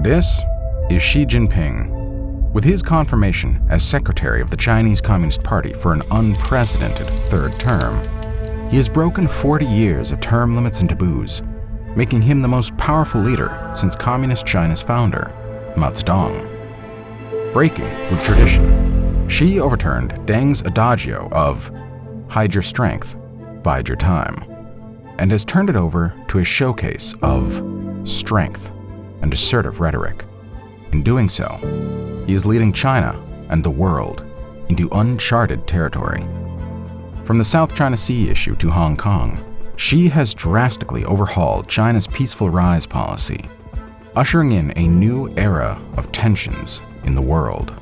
This is Xi Jinping. With his confirmation as Secretary of the Chinese Communist Party for an unprecedented third term, he has broken 40 years of term limits and taboos, making him the most powerful leader since Communist China's founder, Mao Zedong. Breaking with tradition, Xi overturned Deng's adagio of "hide your strength, bide your time," and has turned it over to a showcase of strength and assertive rhetoric. In doing so, he is leading China and the world into uncharted territory. From the South China Sea issue to Hong Kong, Xi has drastically overhauled China's peaceful rise policy, ushering in a new era of tensions in the world.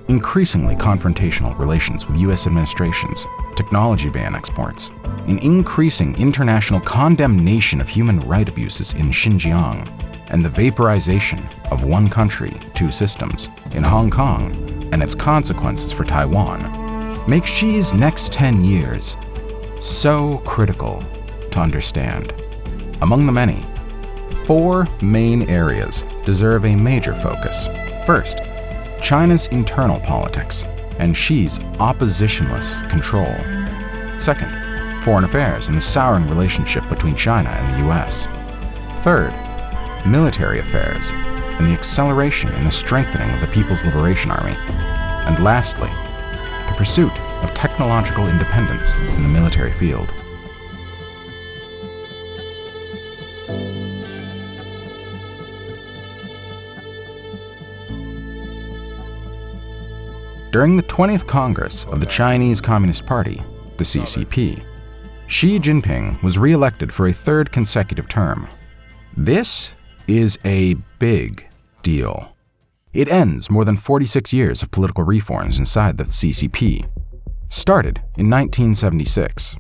Increasingly confrontational relations with U.S. administrations, technology ban exports, an increasing international condemnation of human rights abuses in Xinjiang, and the vaporization of one country, two systems in Hong Kong and its consequences for Taiwan make Xi's next 10 years so critical to understand. Among the many, 4 main areas deserve a major focus. First, China's internal politics and Xi's oppositionless control. Second, foreign affairs and the souring relationship between China and the U.S. Third, military affairs and the acceleration in the strengthening of the People's Liberation Army. And lastly, the pursuit of technological independence in the military field. During the 20th Congress of the Chinese Communist Party, the CCP, Xi Jinping was re-elected for a third consecutive term. This is a big deal. It ends more than 46 years of political reforms inside the CCP, started in 1976.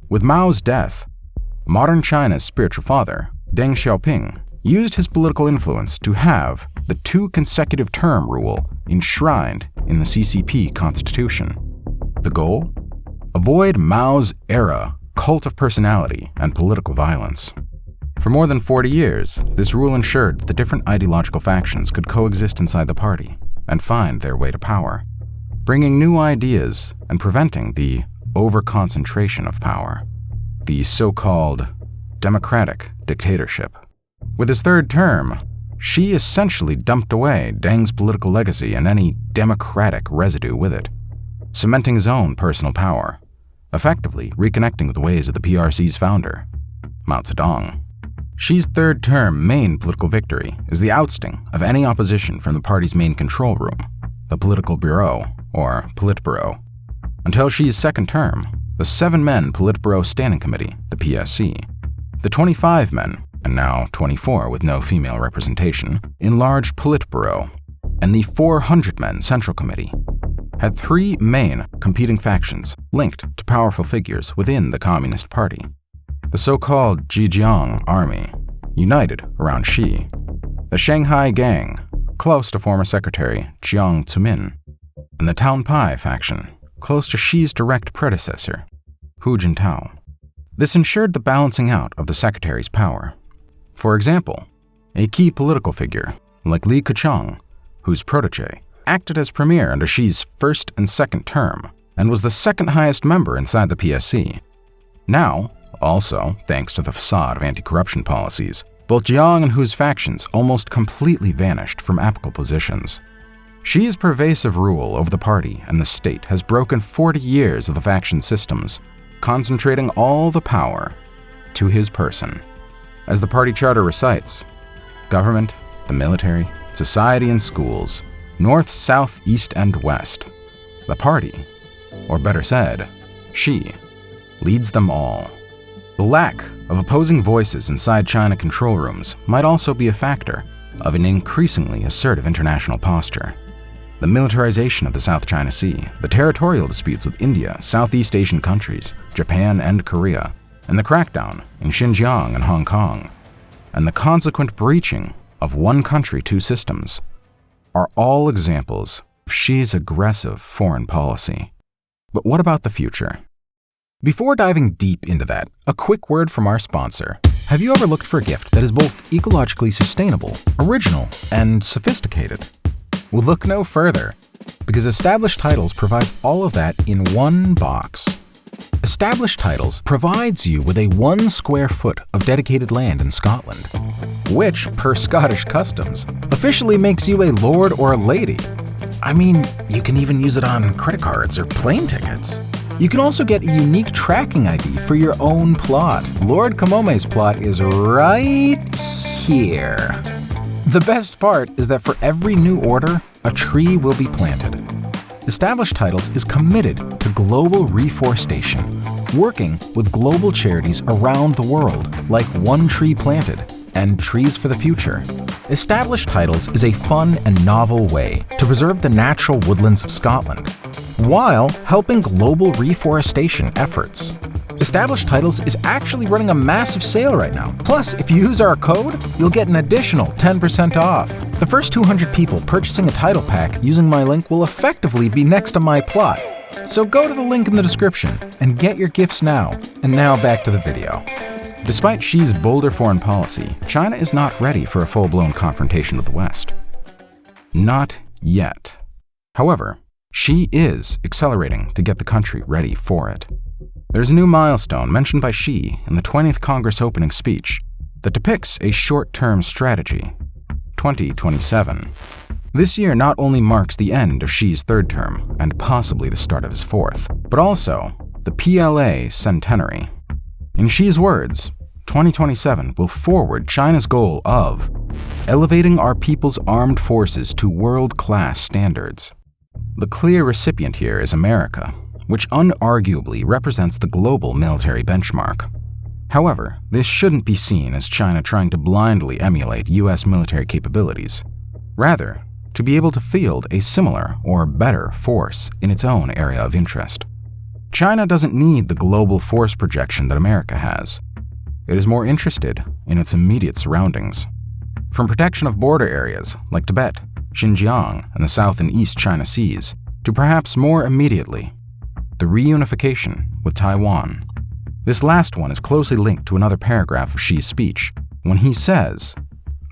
With Mao's death, modern China's spiritual father, Deng Xiaoping, used his political influence to have the 2 consecutive term rule enshrined in the CCP constitution. The goal? Avoid Mao's era cult of personality and political violence. For more than 40 years, this rule ensured that the different ideological factions could coexist inside the party and find their way to power, bringing new ideas and preventing the over-concentration of power, the so-called democratic dictatorship. With his third term, Xi essentially dumped away Deng's political legacy and any democratic residue with it, cementing his own personal power, effectively reconnecting with the ways of the PRC's founder, Mao Zedong. Xi's third term main political victory is the ousting of any opposition from the party's main control room, the Political Bureau, or Politburo. Until Xi's second term, the 7-men Politburo Standing Committee, the PSC, the 25 men, and now 24 with no female representation, enlarged Politburo, and the 400-men Central Committee, had 3 main competing factions linked to powerful figures within the Communist Party. The so-called Zhejiang Army, united around Xi, the Shanghai Gang, close to former Secretary Jiang Zemin, and the Taunpai faction, close to Xi's direct predecessor, Hu Jintao. This ensured the balancing out of the secretary's power. For example, a key political figure, like Li Keqiang, whose protege, acted as premier under Xi's first and second term, and was the second highest member inside the PSC. Now, also thanks to the facade of anti-corruption policies, both Jiang and Hu's factions almost completely vanished from apical positions. Xi's pervasive rule over the party and the state has broken 40 years of the faction systems, concentrating all the power to his person. As the party charter recites, government, the military, society and schools, north, south, east, and west. The party, or better said, Xi, leads them all. The lack of opposing voices inside China control rooms might also be a factor of an increasingly assertive international posture. The militarization of the South China Sea, the territorial disputes with India, Southeast Asian countries, Japan, and Korea, and the crackdown in Xinjiang and Hong Kong, and the consequent breaching of one country, two systems, are all examples of Xi's aggressive foreign policy. But what about the future? Before diving deep into that, a quick word from our sponsor. Have you ever looked for a gift that is both ecologically sustainable, original, and sophisticated? Well, look no further, because Established Titles provides all of that in one box. Established Titles provides you with a 1 square foot of dedicated land in Scotland, which, per Scottish customs, officially makes you a lord or a lady. I mean, you can even use it on credit cards or plane tickets. You can also get a unique tracking ID for your own plot. Lord Kamome's plot is right here. The best part is that for every new order, a tree will be planted. Established Titles is committed to global reforestation, working with global charities around the world, like One Tree Planted and Trees for the Future. Established Titles is a fun and novel way to preserve the natural woodlands of Scotland, while helping global reforestation efforts. Established Titles is actually running a massive sale right now. Plus, if you use our code, you'll get an additional 10% off. The first 200 people purchasing a title pack using my link will effectively be next to my plot. So go to the link in the description and get your gifts now. And now back to the video. Despite Xi's bolder foreign policy, China is not ready for a full-blown confrontation with the West. Not yet. However, Xi is accelerating to get the country ready for it. There's a new milestone mentioned by Xi in the 20th Congress opening speech that depicts a short-term strategy, 2027. This year not only marks the end of Xi's third term and possibly the start of his fourth, but also the PLA centenary. In Xi's words, 2027 will forward China's goal of elevating our people's armed forces to world-class standards. The clear recipient here is America, which unarguably represents the global military benchmark. However, this shouldn't be seen as China trying to blindly emulate US military capabilities. Rather, to be able to field a similar or better force in its own area of interest. China doesn't need the global force projection that America has. It is more interested in its immediate surroundings. From protection of border areas like Tibet, Xinjiang, and the South and East China Seas, to perhaps more immediately, the reunification with Taiwan. This last one is closely linked to another paragraph of Xi's speech, when he says,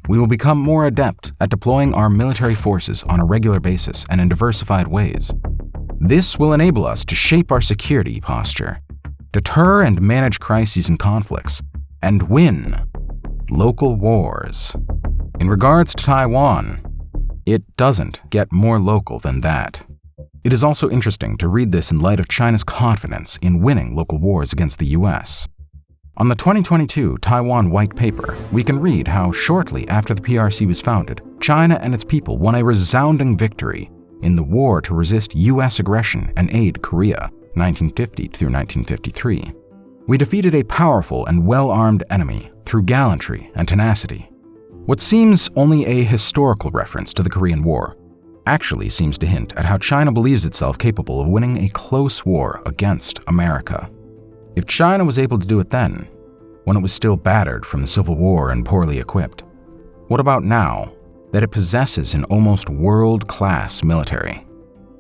"We will become more adept at deploying our military forces on a regular basis and in diversified ways. This will enable us to shape our security posture, deter and manage crises and conflicts, and win local wars." In regards to Taiwan, it doesn't get more local than that. It is also interesting to read this in light of China's confidence in winning local wars against the US. On the 2022 Taiwan White Paper, we can read how shortly after the PRC was founded, China and its people won a resounding victory in the war to resist US aggression and aid Korea, 1950 through 1953. We defeated a powerful and well-armed enemy through gallantry and tenacity. What seems only a historical reference to the Korean War actually seems to hint at how China believes itself capable of winning a close war against America. If China was able to do it then, when it was still battered from the Civil War and poorly equipped, what about now that it possesses an almost world-class military?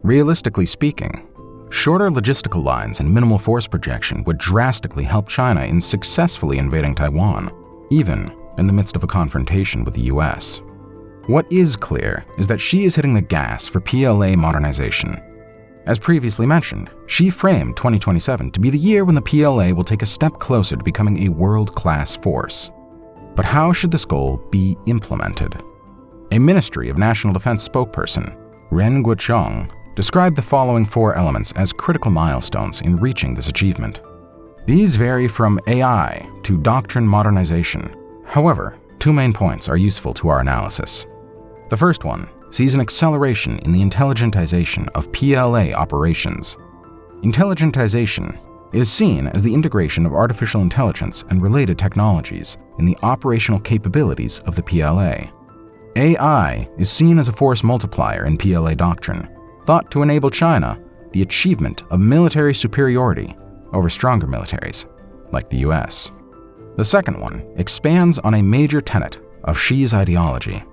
Realistically speaking, shorter logistical lines and minimal force projection would drastically help China in successfully invading Taiwan, even in the midst of a confrontation with the US. What is clear is that Xi is hitting the gas for PLA modernization. As previously mentioned, Xi framed 2027 to be the year when the PLA will take a step closer to becoming a world-class force. But how should this goal be implemented? A Ministry of National Defense spokesperson, Ren Guoqiang, described the following 4 elements as critical milestones in reaching this achievement. These vary from AI to doctrine modernization. However, 2 main points are useful to our analysis. The first one sees an acceleration in the intelligentization of PLA operations. Intelligentization is seen as the integration of artificial intelligence and related technologies in the operational capabilities of the PLA. AI is seen as a force multiplier in PLA doctrine, thought to enable China the achievement of military superiority over stronger militaries, like the US. The second one expands on a major tenet of Xi's ideology,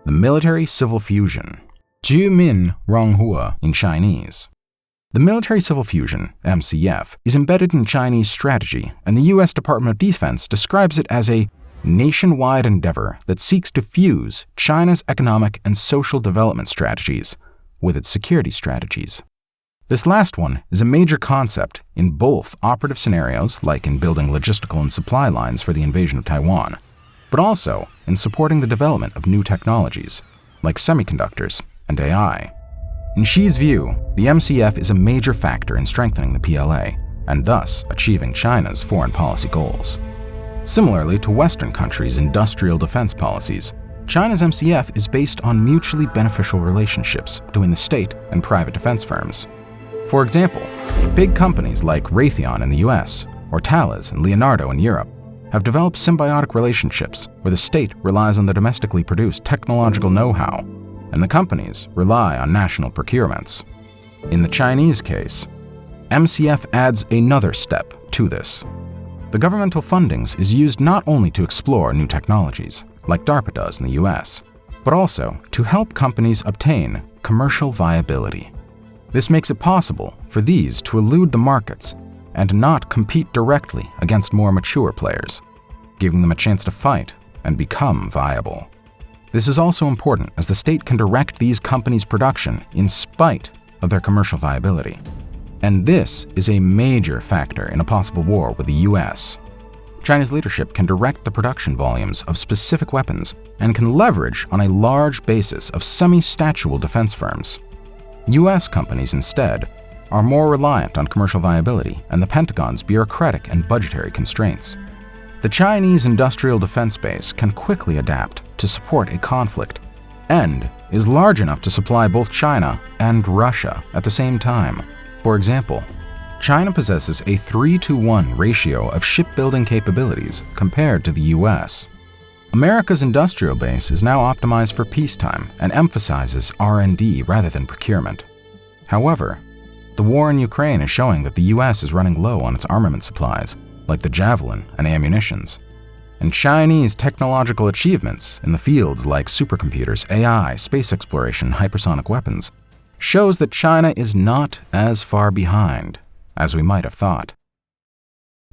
the military-civil fusion, 居民融合 in Chinese. The military-civil fusion, MCF, is embedded in Chinese strategy, and the U.S. Department of Defense describes it as a nationwide endeavor that seeks to fuse China's economic and social development strategies with its security strategies. This last one is a major concept in both operative scenarios, like in building logistical and supply lines for the invasion of Taiwan, but also in supporting the development of new technologies, like semiconductors and AI. In Xi's view, the MCF is a major factor in strengthening the PLA, and thus achieving China's foreign policy goals. Similarly to Western countries' industrial defense policies, China's MCF is based on mutually beneficial relationships between the state and private defense firms. For example, big companies like Raytheon in the US or Thales and Leonardo in Europe have developed symbiotic relationships where the state relies on the domestically produced technological know-how, and the companies rely on national procurements. In the Chinese case, MCF adds another step to this. The governmental fundings is used not only to explore new technologies, like DARPA does in the US, but also to help companies obtain commercial viability. This makes it possible for these to elude the markets and not compete directly against more mature players, giving them a chance to fight and become viable. This is also important as the state can direct these companies' production in spite of their commercial viability. And this is a major factor in a possible war with the US. China's leadership can direct the production volumes of specific weapons and can leverage on a large basis of semi-statual defense firms. US companies, instead, are more reliant on commercial viability and the Pentagon's bureaucratic and budgetary constraints. The Chinese industrial defense base can quickly adapt to support a conflict and is large enough to supply both China and Russia at the same time. For example, China possesses a 3-to-1 ratio of shipbuilding capabilities compared to the US. America's industrial base is now optimized for peacetime and emphasizes R&D rather than procurement. However, the war in Ukraine is showing that the US is running low on its armament supplies, like the Javelin and ammunitions. And Chinese technological achievements in the fields like supercomputers, AI, space exploration, hypersonic weapons shows that China is not as far behind as we might have thought.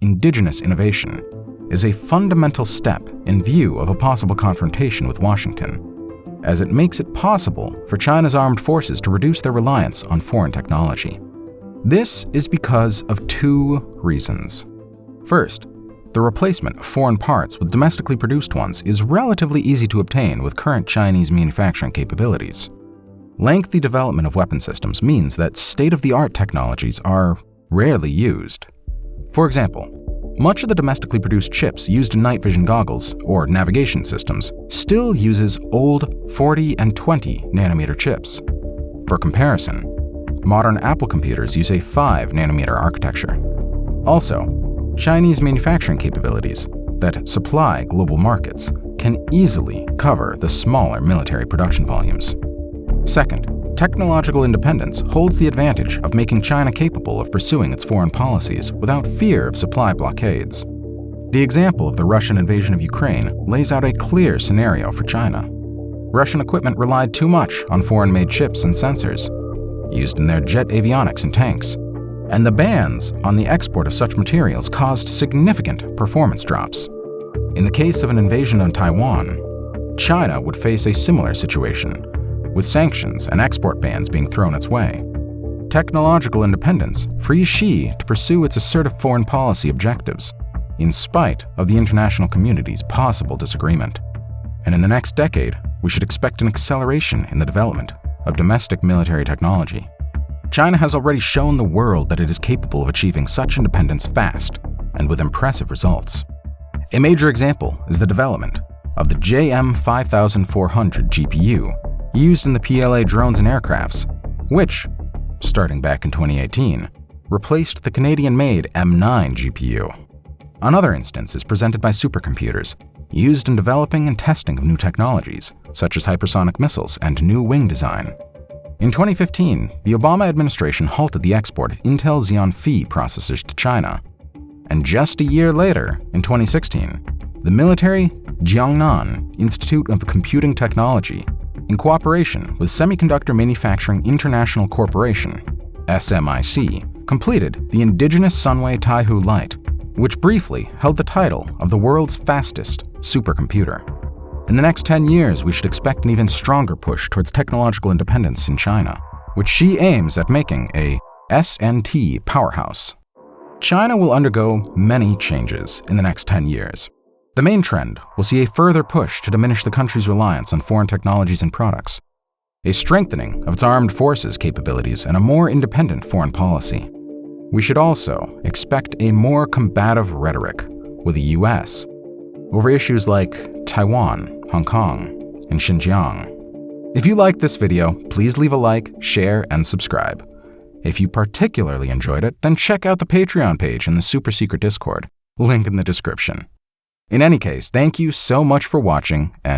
Indigenous innovation is a fundamental step in view of a possible confrontation with Washington, as it makes it possible for China's armed forces to reduce their reliance on foreign technology. This is because of two reasons. First, the replacement of foreign parts with domestically produced ones is relatively easy to obtain with current Chinese manufacturing capabilities. Lengthy development of weapon systems means that state-of-the-art technologies are rarely used. For example, much of the domestically produced chips used in night vision goggles or navigation systems still uses old 40 and 20 nanometer chips. For comparison, modern Apple computers use a 5 nanometer architecture. Also, Chinese manufacturing capabilities that supply global markets can easily cover the smaller military production volumes. Second, technological independence holds the advantage of making China capable of pursuing its foreign policies without fear of supply blockades. The example of the Russian invasion of Ukraine lays out a clear scenario for China. Russian equipment relied too much on foreign-made chips and sensors used in their jet avionics and tanks, and the bans on the export of such materials caused significant performance drops. In the case of an invasion on Taiwan, China would face a similar situation, with sanctions and export bans being thrown its way. Technological independence frees Xi to pursue its assertive foreign policy objectives, in spite of the international community's possible disagreement. And in the next decade, we should expect an acceleration in the development of domestic military technology. China has already shown the world that it is capable of achieving such independence fast and with impressive results. A major example is the development of the JM5400 GPU used in the PLA drones and aircrafts, which, starting back in 2018, replaced the Canadian-made M9 GPU. Another instance is presented by supercomputers, used in developing and testing of new technologies, such as hypersonic missiles and new wing design. In 2015, the Obama administration halted the export of Intel Xeon Phi processors to China. And just a year later, in 2016, the military Jiangnan Institute of Computing Technology, in cooperation with Semiconductor Manufacturing International Corporation, SMIC, completed the indigenous Sunway Taihu Light, which briefly held the title of the world's fastest supercomputer. In the next 10 years, we should expect an even stronger push towards technological independence in China, which Xi aims at making a SNT powerhouse. China will undergo many changes in the next 10 years. The main trend will see a further push to diminish the country's reliance on foreign technologies and products, a strengthening of its armed forces capabilities, and a more independent foreign policy. We should also expect a more combative rhetoric with the US over issues like Taiwan, Hong Kong, and Xinjiang. If you liked this video, please leave a like, share, and subscribe. If you particularly enjoyed it, then check out the Patreon page in the super secret Discord, link in the description. In any case, thank you so much for watching, and